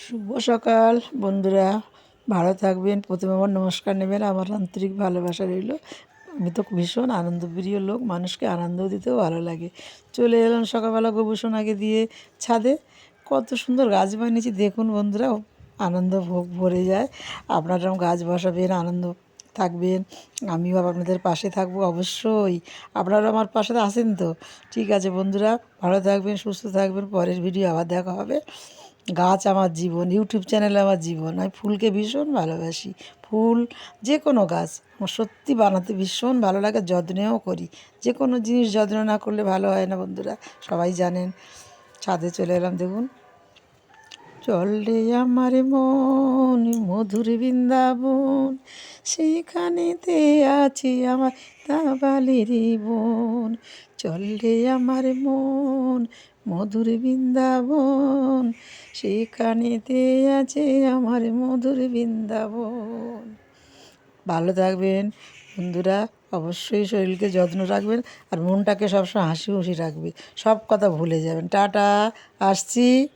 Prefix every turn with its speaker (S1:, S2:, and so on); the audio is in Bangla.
S1: শুভ সকাল বন্ধুরা, ভালো থাকবেন। প্রথমে আমার নমস্কার নেবেন, আমার আন্তরিক ভালোবাসা রইল। আমি তো ভীষণ আনন্দপ্রিয় লোক, মানুষকে আনন্দ দিতেও ভালো লাগে। চলে এলাম সকালবেলা গোবরসোনাকে দিয়ে ছাদে। কত সুন্দর গাছ বানিয়েছি দেখুন বন্ধুরা, আনন্দ ভরে যায়। আপনারাও গাছ বসাবেন, আনন্দ থাকবেন। আমিও আপনাদের পাশে থাকবো অবশ্যই। আপনারা আমার পাশে আছেন তো? ঠিক আছে বন্ধুরা, ভালো থাকবেন, সুস্থ থাকবেন। পরের ভিডিও আবার দেখা হবে। গাছ আমার জীবন, ইউটিউব চ্যানেল আমার জীবন। আমি ফুলকে ভীষণ ভালোবাসি। ফুল, যে কোনো গাছ আমার সত্যি বানাতে ভীষণ ভালো লাগে, যত্নেও করি। যে কোনো জিনিস যত্ন না করলে ভালো হয় না বন্ধুরা, সবাই জানেন। ছাদে চলে এলাম দেখুন। চল রে আমার মন মধুর বৃন্দাবন, সেখানেতে আছে আমার তাবালের বোন। চল রে আমার মন মধুর বৃন্দাবন, সেখানেতে আছে আমার মধুর বৃন্দাবন। ভালো থাকবেন বন্ধুরা, অবশ্যই শরীরকে যত্ন রাখবেন আর মনটাকে সবসময় হাসি খুশি রাখবে। সব কথা ভুলে যাবেন। টাটা, আসছি।